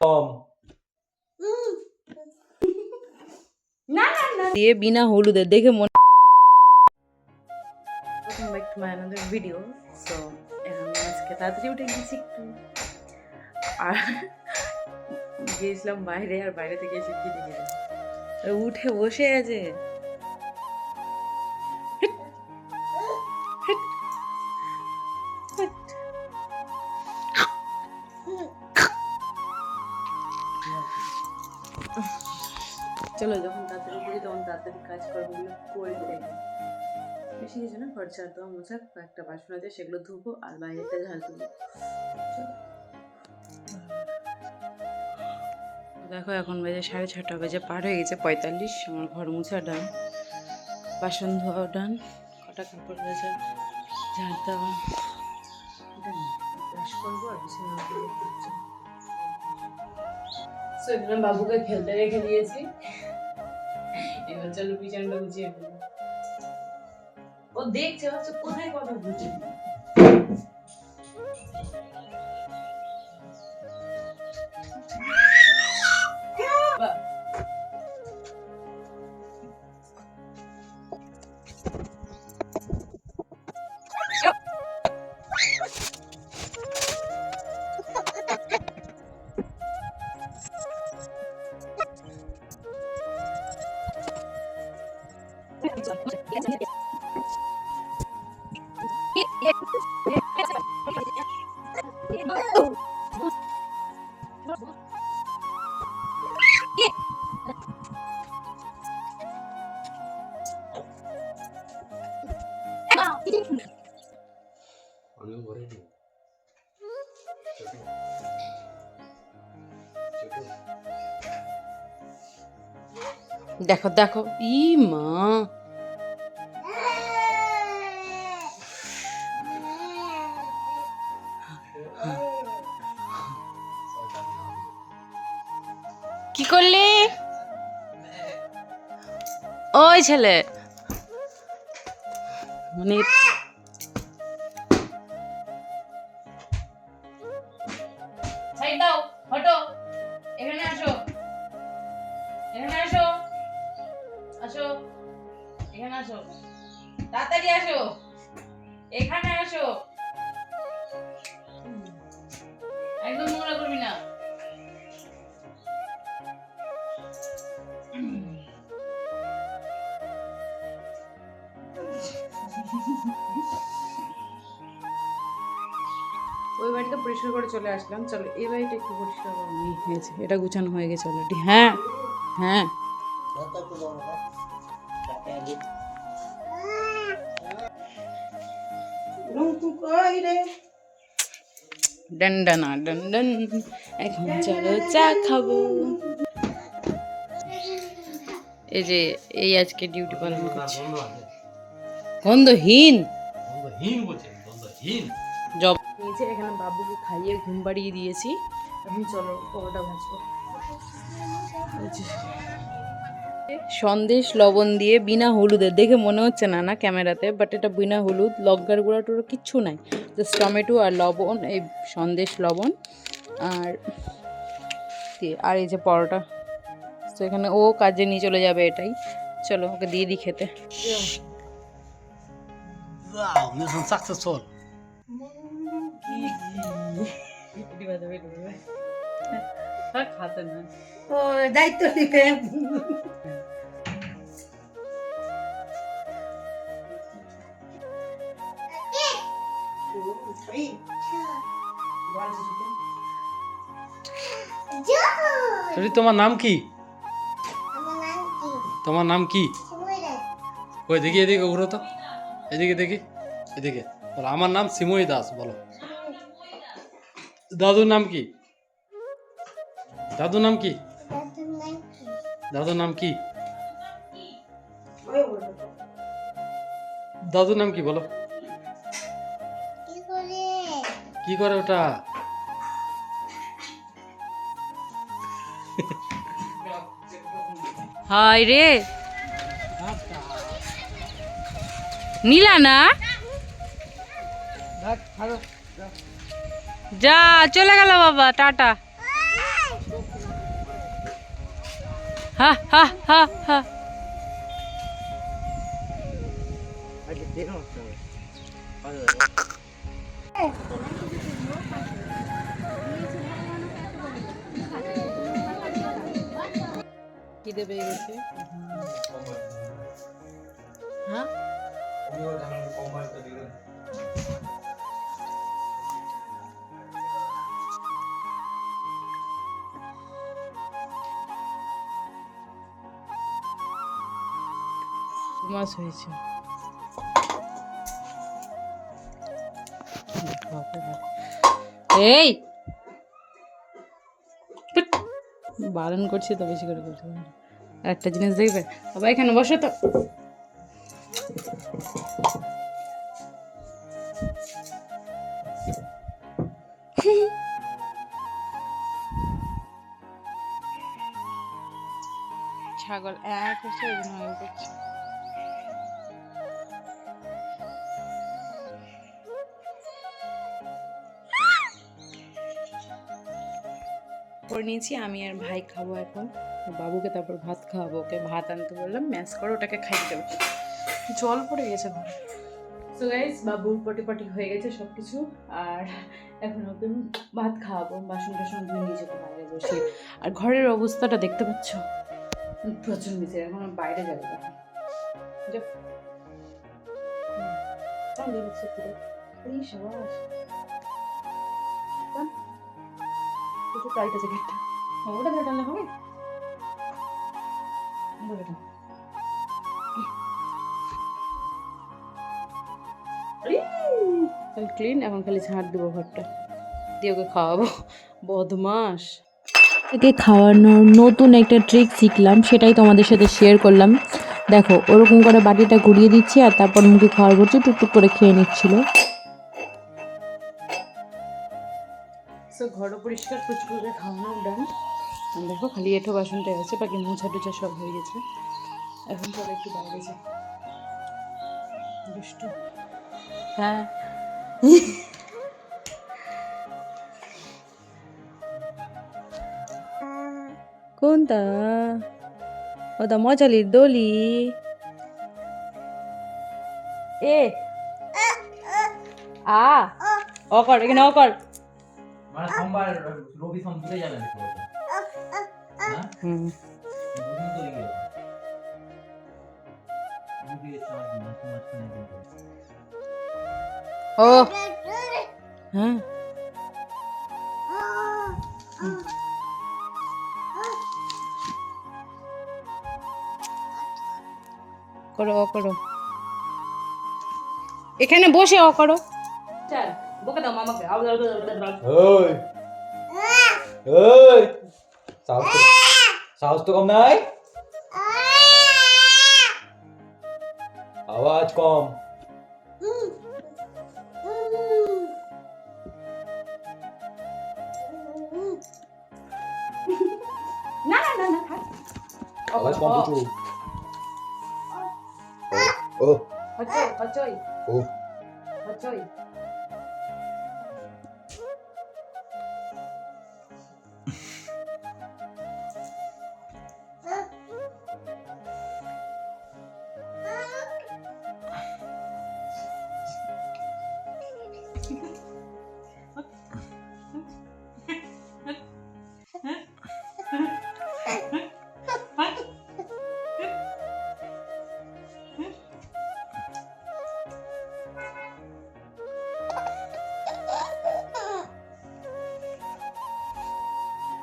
না না না দিয়ে বিনা হলুদের দেখে মনে welcome back to my another video. So এখন আজকে তাড়াতাড়ি উঠে গেছি একটু, আর গিয়েছিলাম বাইরে, আর বাইরে থেকে এসে কি দেখে উঠে বসে আছে। চলো যখন তাড়াতাড়ি করি তখন তাড়াতাড়ি কাজ কর্মগুলো করে দেয়। বেশি কিছু না, ঘর ঝাড় দেওয়া মোছা, কয়েকটা বাসন আছে সেগুলো ধুবো, আর বাইরেটা ঝাড় দেবো। দেখো এখন বেজে 6:30 বেজে পার হয়ে গেছে, 45। আমার ঘর মোছা ডান, বাসন ধোয়া ডান, কটা কাপড় রয়েছে ঝাড় দেওয়া, ব্রাশ করবো আর বিছানা এখানে বাবুকে খেলতে রেখে দিয়েছি। এবার চলো বিছানাটা গুছিয়ে ফেলি। ও দেখছে হচ্ছে কোথায় কথা বলছে। দেখো দেখো, ই মা কি করলি? ওই ছেলে মানে সাইড দাও, হটো, এখানে আসো, এখানে আসো, আসো, এখানে আসো, তাড়াতাড়ি আসো, এখানে আসো, একদম নোংরা করবি না। ওই বাড়িটা পরিষ্কার করে চলে আসলাম। চলো এই বাড়িটা একটু পরিষ্কার করে নিয়ে হয়েছে, এটা গুছানো হয়ে গেছে অলরেডি। হ্যাঁ হ্যাঁ ডন্ডনা ডন্ডন, এখন চলো চা খাবো। এই যে এই আজকে ডিউটি পালন করছে, গন্ধহীন জব নিয়েছে। এখানে বাবুকে খাইয়ে ঘুম পাড়িয়ে দিয়েছি, এখন চলো পরোটা ভাজবো। সন্দেশ লবণ দিয়ে বিনা হলুদের দেখে মনে হচ্ছে না না ক্যামেরাতে, বাট এটা বিনা হলুদ, লঙ্কার গুঁড়া টুড়ো কিচ্ছু নাই, জাস্ট টমেটো আর লবণ, এই সন্দেশ লবণ আর এই যে পরোটা। তো এখানে ও কাজে নিয়ে চলে যাবে, এটাই। চলো ওকে দিয়ে দিই খেতে। দায়িত্ব নিবে তোমার নাম কি? তোমার নাম কি? ওই দেখি, এদিকে ঘুরো তো, এদিকে দেখি, এদিকে বলো। আমার নাম সিময় দাস। বলো দাদুর নাম কি? দাদুর নাম কি? দাদুর নাম কি? দাদুর নাম কি বলো? কি করে ওটা? হাই রে, নীলা না যা চলে গেল বাবা, টাটা। হা হা হা হা। খিদে পেয়ে গেছে। হ্যাঁ মাছ হয়েছে। এই বারণ করছি তো বেশি করে করতে হবে। একটা জিনিস দেখবে বাবা, এখানে বসো তো। ছাগল এক হচ্ছে ওই জন্য ওই করছে। করে নিয়েছি আমি আর ভাই খাবো এখন। বাবুকে তারপর ভাত খাওয়াবো। ওকে ভাত আনতে বললাম, ম্যাশ করে ওটাকে খাইয়ে দেবো। জল পড়ে গেছে ঘরে। সো গাইস, বাবুর পটি পটি হয়ে গেছে সব কিছু। আর এখন ওকে ভাত খাওয়াবো। বাসন টাসন ধুয়ে নিয়ে যেতে বাইরে বসে। আর ঘরের অবস্থাটা দেখতে পাচ্ছ, প্রচুর নিচে। এখন বাইরে যাবে না। যাও। তাহলে হচ্ছে পুরো এই সাবাস। একটু টাইট আছে গেটটা। ওটা ধরে টানলে হবে? ধরে টান। ক্লিন। এখন খালি ঝাড় দেবো ঘরটা দিয়ে ওকে খাওয়াবো। বদমাস। ওকে খাওয়ানোর নতুন একটা ট্রিক শিখলাম, সেটাই তোমাদের সাথে শেয়ার করলাম। দেখো, ওরকম করে বাটিটা ঘুরিয়ে দিচ্ছি আর তারপর মুখে খাওয়ার করছি, টুকটুক করে খেয়ে নিচ্ছিল। সো ঘরও পরিষ্কার করে খাওয়ানো ডান। দেখো খালি এঁঠো বাসনটা আছে, বাকি মোছা টুছা সব হয়ে গেছে। এখন চলো একটু বাইরে যাই। দুষ্টু। হ্যাঁ কোনটা? ওটা মজালির দলি। এ আ ও কর, এখানে ও কর। মানে সোমবার রবি সোম দুটোই যাবে নাকি ওটা? হ্যাঁ? হুম দুদিন তো লেগে যাবে। দুদিন চার দিন, মাঝখানে দিন করে। ও হ্যাঁ করো ও করো, এখানে বসে ও করো। চল বকে দাও মামাকে। ওই ওই সাহস তো কম নাই, আওয়াজ কম। না না না না থাক। আওয়াজ কম প্রচুর। ও হচই হচই ও হচই।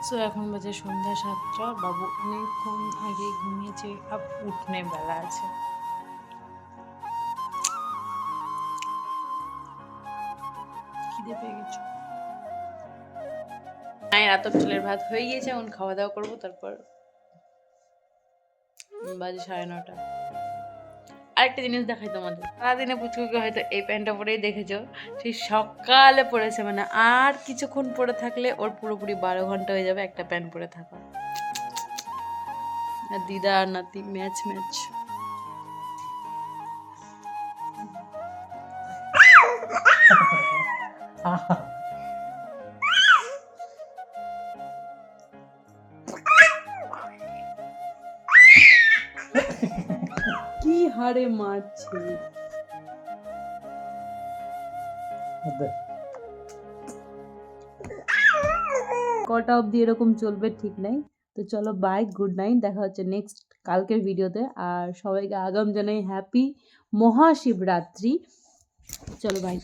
সো এখন বাজে সন্ধ্যা 7টা। বাবু অনেকক্ষণ আগে ঘুমিয়েছে, আব উঠনে বেলা আছে। খিদে পেয়ে গেছে। মায়ের আতপ চালের ভাত হয়ে গিয়েছে, এখন খাওয়া দাওয়া করবো। তারপর বাজে 9:30। আরেকটা জিনিস দেখাই তোমাদের। সারাদিনে পুচকুকে হয়তো এই প্যান্টটা পরেই দেখেছো, সেই সকালে পরেছে। মানে আর কিছুক্ষণ পরে থাকলে ওর পুরোপুরি 12 ঘন্টা হয়ে যাবে একটা প্যান্ট পরে থাকা। আর দিদা আর নাতি ম্যাচ ম্যাচ। কি হারে মারছে। কটা অবধি এরকম চলবে ঠিক নাই। তো চলো বাই, গুড নাইট, দেখা হচ্ছে নেক্সট কালকের ভিডিওতে। আর সবাইকে আগাম জানাই হ্যাপি মহাশিবরাত্রি। চলো বাই।